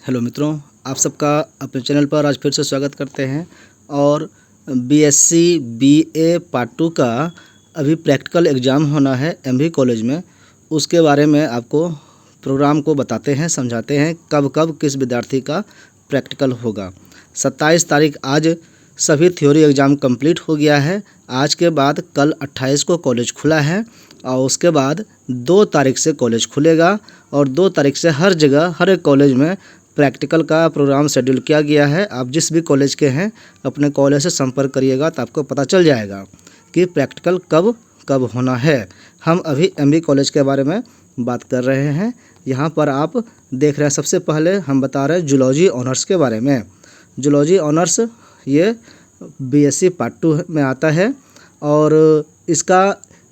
Hello मित्रों, आप सबका अपने चैनल पर आज फिर से स्वागत करते हैं। और बीएससी बीए पार्ट 2 का अभी प्रैक्टिकल एग्ज़ाम होना है एमवी कॉलेज में। उसके बारे में आपको प्रोग्राम को बताते हैं, समझाते हैं कब कब किस विद्यार्थी का प्रैक्टिकल होगा। 27 तारीख आज सभी थ्योरी एग्ज़ाम कंप्लीट हो गया है। आज के बाद कल 28 को कॉलेज खुला है और उसके बाद 2 तारीख से कॉलेज खुलेगा और 2 तारीख से हर जगह हर एक कॉलेज में प्रैक्टिकल का प्रोग्राम शेड्यूल किया गया है। आप जिस भी कॉलेज के हैं अपने कॉलेज से संपर्क करिएगा तो आपको पता चल जाएगा कि प्रैक्टिकल कब कब होना है। हम अभी एमबी कॉलेज के बारे में बात कर रहे हैं। यहाँ पर आप देख रहे हैं, सबसे पहले हम बता रहे हैं जूलॉजी ऑनर्स के बारे में। जूलॉजी ऑनर्स ये बीएससी पार्ट 2 में आता है और इसका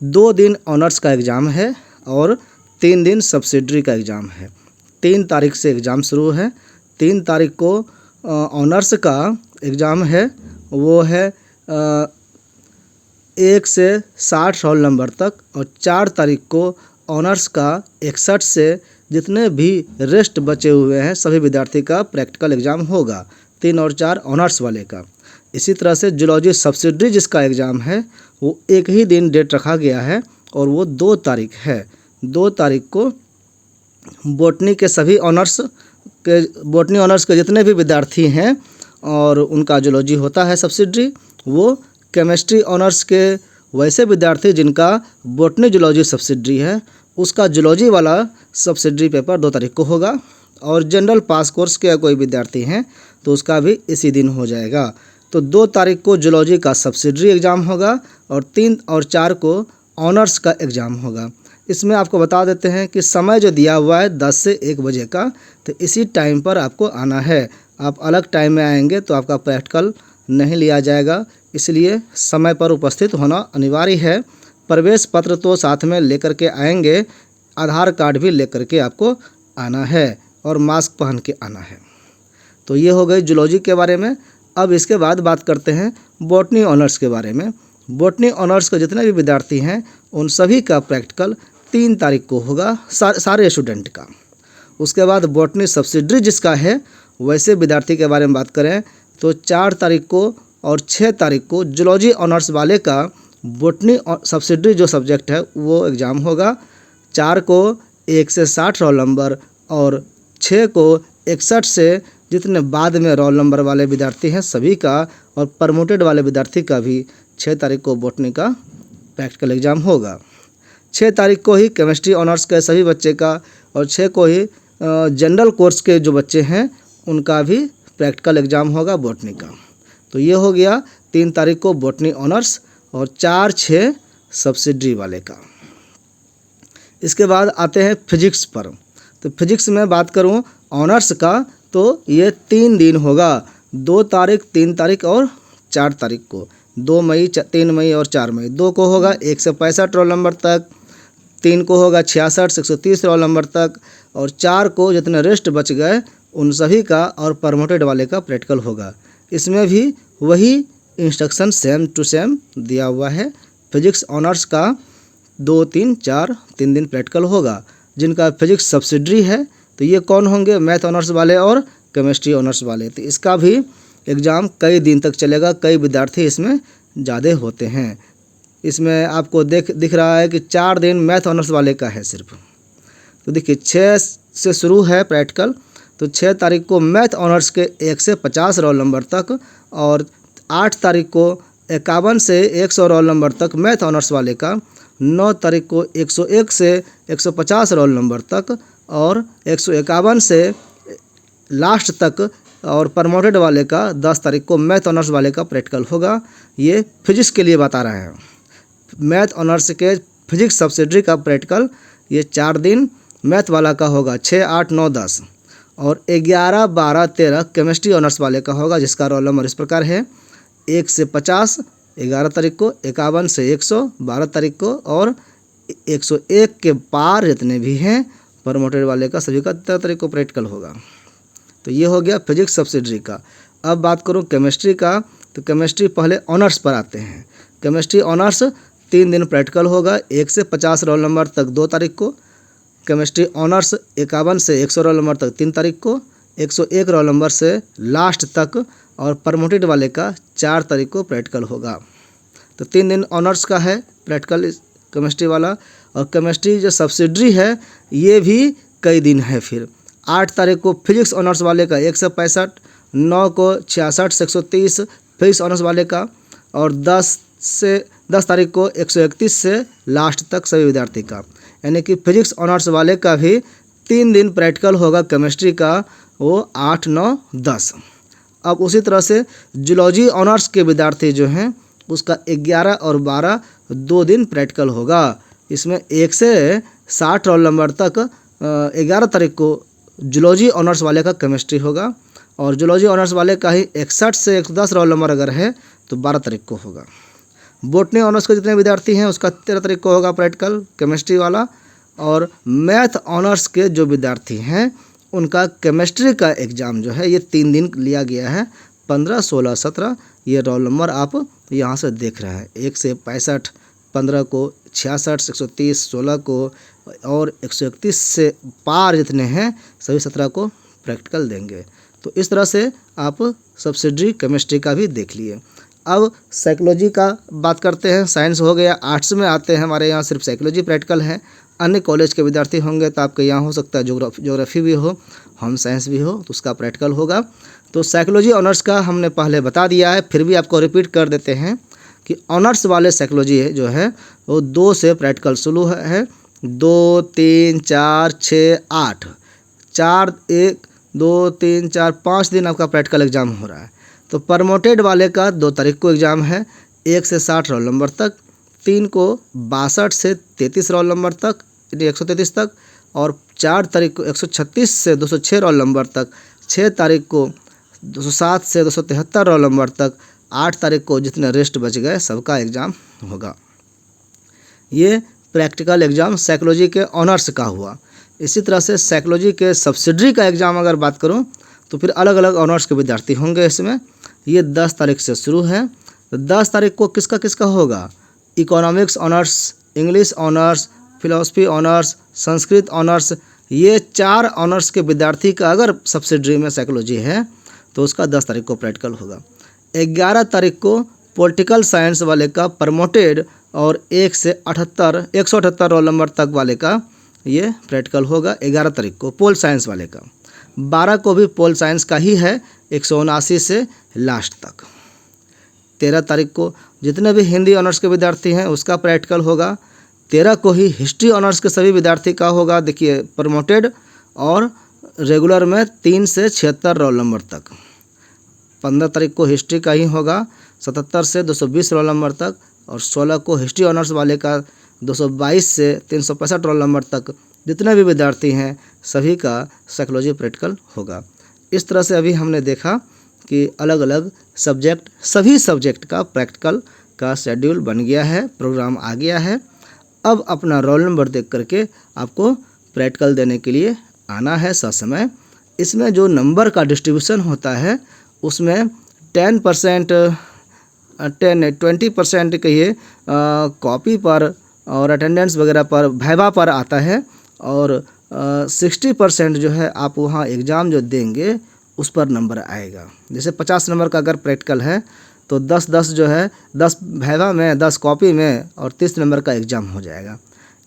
2 दिन ऑनर्स का एग्ज़ाम है और 3 दिन सब्सिडरी का एग्ज़ाम है। 3 तारीख से एग्ज़ाम शुरू है। 3 तारीख को ऑनर्स का एग्ज़ाम है, वो है 1 से 60 रोल नंबर तक, और 4 तारीख को ऑनर्स का 61 से जितने भी रेस्ट बचे हुए हैं सभी विद्यार्थी का प्रैक्टिकल एग्ज़ाम होगा, 3 और 4 ऑनर्स वाले का। इसी तरह से जूलॉजी सब्सिडरी जिसका एग्ज़ाम है वो एक ही दिन डेट रखा गया है और वो 2 तारीख है। 2 तारीख को बॉटनी के सभी ऑनर्स के बॉटनी ऑनर्स के जितने भी विद्यार्थी हैं और उनका जूलॉजी होता है सब्सिडरी, वो केमिस्ट्री ऑनर्स के वैसे विद्यार्थी जिनका बॉटनी जूलॉजी सब्सिडरी है उसका जूलॉजी वाला सब्सिडरी पेपर 2 तारीख को होगा। और जनरल पास कोर्स के कोई विद्यार्थी हैं तो उसका भी इसी दिन हो जाएगा। तो 2 तारीख को जूलॉजी का सब्सिडरी एग्ज़ाम होगा और 3 और 4 को ऑनर्स का एग्ज़ाम होगा। इसमें आपको बता देते हैं कि समय जो दिया हुआ है 10 से 1 बजे का, तो इसी टाइम पर आपको आना है। आप अलग टाइम में आएंगे तो आपका प्रैक्टिकल नहीं लिया जाएगा, इसलिए समय पर उपस्थित होना अनिवार्य है। प्रवेश पत्र तो साथ में लेकर के आएंगे, आधार कार्ड भी लेकर के आपको आना है और मास्क पहन के आना है। तो ये हो गई जूलॉजी के बारे में। अब इसके बाद बात करते हैं बॉटनी ऑनर्स के बारे में। बॉटनी ऑनर्स के जितने भी विद्यार्थी हैं उन सभी का प्रैक्टिकल 3 तारीख को होगा, सारे स्टूडेंट का। उसके बाद बॉटनी सब्सिडरी जिसका है वैसे विद्यार्थी के बारे में बात करें तो 4 तारीख को और 6 तारीख को जूलॉजी ऑनर्स वाले का बॉटनी सब्सिडरी जो सब्जेक्ट है वो एग्ज़ाम होगा। 4 को 1 से 60 रोल नंबर और 6 को 61 से जितने बाद में रोल नंबर वाले विद्यार्थी हैं सभी का, और प्रमोटेड वाले विद्यार्थी का भी 6 तारीख को बॉटनी का प्रैक्टिकल एग्ज़ाम होगा। 6 तारीख को ही केमिस्ट्री ऑनर्स के सभी बच्चे का और 6 को ही जनरल कोर्स के जो बच्चे हैं उनका भी प्रैक्टिकल एग्ज़ाम होगा बॉटनी का। तो ये हो गया 3 तारीख को बॉटनी ऑनर्स और 4-6 सब्सिडरी वाले का। इसके बाद आते हैं फिजिक्स पर। तो फिजिक्स में बात करूं ऑनर्स का तो ये 3 दिन होगा, 2 तारीख, 3 तारीख और 4 तारीख को। 2 मई, 3 मई और 4 मई। 2 को होगा 1 से 65 रोल नंबर तक, 3 को होगा 66 से 130 रोल नंबर तक, और 4 को जितने रेस्ट बच गए उन सभी का और प्रमोटेड वाले का प्रैक्टिकल होगा। इसमें भी वही इंस्ट्रक्शन सेम टू सेम दिया हुआ है। फिजिक्स ऑनर्स का 2, 3, 4 3 दिन प्रैक्टिकल होगा। जिनका फिजिक्स सब्सिडरी है तो ये कौन होंगे? मैथ ऑनर्स वाले और केमिस्ट्री ऑनर्स वाले। तो इसका भी एग्ज़ाम कई दिन तक चलेगा, कई विद्यार्थी इसमें ज़्यादा होते हैं। इसमें आपको दिख रहा है कि 4 दिन मैथ ऑनर्स वाले का है सिर्फ। तो देखिए 6 से शुरू है प्रैक्टिकल, तो 6 तारीख को मैथ ऑनर्स के 1 से 50 रोल नंबर तक, और 8 तारीख को 51 से 100 रोल नंबर तक मैथ ऑनर्स वाले का, 9 तारीख को 101 से 150 रोल नंबर तक, और 151 से लास्ट तक और प्रमोटेड वाले का 10 तारीख को मैथ ऑनर्स वाले का प्रैक्टिकल होगा। ये फिजिक्स के लिए बता रहे हैं। मैथ ऑनर्स के फिजिक्स सब्सिडरी का प्रैक्टिकल ये 4 दिन मैथ वाला का होगा, 6, 8, 9, 10, और 11, 12, 13 केमिस्ट्री ऑनर्स वाले का होगा, जिसका रोल नंबर इस प्रकार है 1 से 50 11 तारीख को, 51 से 100 12 तारीख को, और 101 के पार जितने भी हैं प्रमोटेड वाले का सभी का 13 तारीख को प्रैक्टिकल होगा। तो ये हो गया फिजिक्स सब्सिडरी का। अब बात करूँ केमिस्ट्री का, तो केमिस्ट्री पहले ऑनर्स पर आते हैं। केमिस्ट्री ऑनर्स 3 दिन प्रैक्टिकल होगा, 1 से 50 रोल नंबर तक 2 तारीख को, केमिस्ट्री ऑनर्स 51 से 100 रोल नंबर तक 3 तारीख को, 101 रोल नंबर से लास्ट तक, और प्रमोटेड वाले का 4 तारीख को प्रैक्टिकल होगा। तो 3 दिन ऑनर्स का है प्रैक्टिकल केमिस्ट्री वाला, और केमिस्ट्री जो सब्सिडरी है ये भी कई दिन है। फिर 8 तारीख को फिजिक्स ऑनर्स वाले का 165, 9 को 66 से 130 फिजिक्स ऑनर्स वाले का, और 10 तारीख को 131 से लास्ट तक सभी विद्यार्थी का। यानी कि फिजिक्स ऑनर्स वाले का भी 3 दिन प्रैक्टिकल होगा केमिस्ट्री का, वो 8, 9, 10। अब उसी तरह से जूलॉजी ऑनर्स के विद्यार्थी जो हैं उसका 11 और 12 2 दिन प्रैक्टिकल होगा। इसमें 1 से 60 रोल नंबर तक 11 तारीख को जूलॉजी ऑनर्स वाले का केमिस्ट्री होगा, और जूलॉजी ऑनर्स वाले का ही 61 से 110 रोल नंबर अगर है तो 12 तारीख को होगा। बोटनी ऑनर्स के जितने विद्यार्थी हैं उसका 13 तारीख को होगा प्रैक्टिकल केमिस्ट्री वाला, और मैथ ऑनर्स के जो विद्यार्थी हैं उनका केमिस्ट्री का एग्ज़ाम जो है ये 3 दिन लिया गया है, 15, 16, 17। ये रोल नंबर आप यहाँ से देख रहे हैं, 1 से 65, 15 को 66, 130, 16 को, और 131 से पार जितने हैं सभी 17 को प्रैक्टिकल देंगे। तो इस तरह से आप सब्सिडरी केमिस्ट्री का भी देख लिए। अब साइकोलॉजी का बात करते हैं। साइंस हो गया, आर्ट्स में आते हैं, हमारे यहाँ सिर्फ साइकोलॉजी प्रैक्टिकल है। अन्य कॉलेज के विद्यार्थी होंगे तो आपके यहाँ हो सकता है ज्योग्राफी भी हो, होम साइंस भी हो, तो उसका प्रैक्टिकल होगा। तो साइकोलॉजी ऑनर्स का हमने पहले बता दिया है, फिर भी आपको रिपीट कर देते हैं कि ऑनर्स वाले साइकोलॉजी जो है वो 2 से प्रैक्टिकल शुरू है, 2, 3, 4, 6, 8, 4, 1, 2, 3, 4, 5 दिन आपका प्रैक्टिकल एग्जाम हो रहा है। तो प्रमोटेड वाले का 2 तारीख को एग्ज़ाम है, 1 से 60 रोल नंबर तक, 3 को 62 से 33 रोल नंबर तक, 133 तक, और 4 तारीख को 136 से 206 रोल नंबर तक, 6 तारीख को 207 से 273 रोल नंबर तक, 8 तारीख को जितने रेस्ट बच गए सबका एग्ज़ाम होगा। ये प्रैक्टिकल एग्ज़ाम साइकोलॉजी के ऑनर्स का हुआ। इसी तरह से साइकोलॉजी के सब्सिडरी का एग्ज़ाम अगर बात करूं तो फिर अलग अलग ऑनर्स के विद्यार्थी होंगे इसमें। ये 10 तारीख से शुरू है। तो 10 तारीख को किसका किसका होगा? Economics honours, English honours, philosophy honours, Sanskrit honours, ये 4 ऑनर्स के विद्यार्थी का अगर सब्सिडरी में साइकोलॉजी है तो उसका 10 तारीख को प्रैक्टिकल होगा। 11 तारीख को पॉलिटिकल साइंस वाले का प्रमोटेड और 178 रोल नंबर तक वाले का ये प्रैक्टिकल होगा 11 तारीख को पोल साइंस वाले का। 12 को भी पोल साइंस का ही है 179 से लास्ट तक। 13 तारीख को जितने भी हिंदी ऑनर्स के विद्यार्थी हैं उसका प्रैक्टिकल होगा। 13 को ही हिस्ट्री ऑनर्स के सभी विद्यार्थी का होगा। देखिए प्रमोटेड और रेगुलर में 3 से 76 रोल नंबर तक। 15 तारीख को हिस्ट्री का ही होगा 77 से 220 रोल नंबर तक, और 16 को हिस्ट्री ऑनर्स वाले का 222 से 365 रोल नंबर तक जितने भी विद्यार्थी हैं सभी का साइकोलॉजी प्रैक्टिकल होगा। इस तरह से अभी हमने देखा कि अलग अलग सब्जेक्ट, सभी सब्जेक्ट का प्रैक्टिकल का शेड्यूल बन गया है, प्रोग्राम आ गया है। अब अपना रोल नंबर देख करके आपको प्रैक्टिकल देने के लिए आना है ससमय। इसमें जो नंबर का डिस्ट्रीब्यूशन होता है उसमें 20% कहिए कॉपी पर और अटेंडेंस वगैरह पर, वाइवा पर आता है, और 60% जो है आप वहाँ एग्ज़ाम जो देंगे उस पर नंबर आएगा। जैसे 50 नंबर का अगर प्रैक्टिकल है तो 10-10 जो है 10 वाइवा में, 10 कॉपी में, और 30 नंबर का एग्ज़ाम हो जाएगा।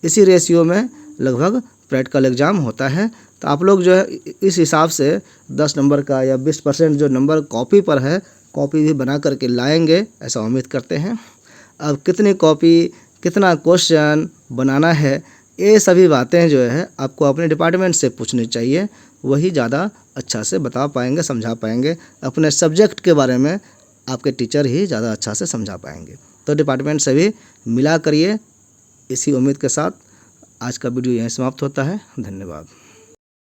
इसी रेशियो में लगभग प्रैक्टिकल एग्ज़ाम होता है। तो आप लोग जो है इस हिसाब से 10 नंबर का या 20% जो नंबर कॉपी पर है, कॉपी भी बना करके लाएंगे, ऐसा उम्मीद करते हैं। अब कितनी कॉपी, कितना क्वेश्चन बनाना है, ये सभी बातें जो है आपको अपने डिपार्टमेंट से पूछनी चाहिए, वही ज़्यादा अच्छा से बता पाएंगे, समझा पाएंगे। अपने सब्जेक्ट के बारे में आपके टीचर ही ज़्यादा अच्छा से समझा पाएंगे। तो डिपार्टमेंट से भी मिला करिए। इसी उम्मीद के साथ आज का वीडियो यहीं समाप्त होता है। धन्यवाद।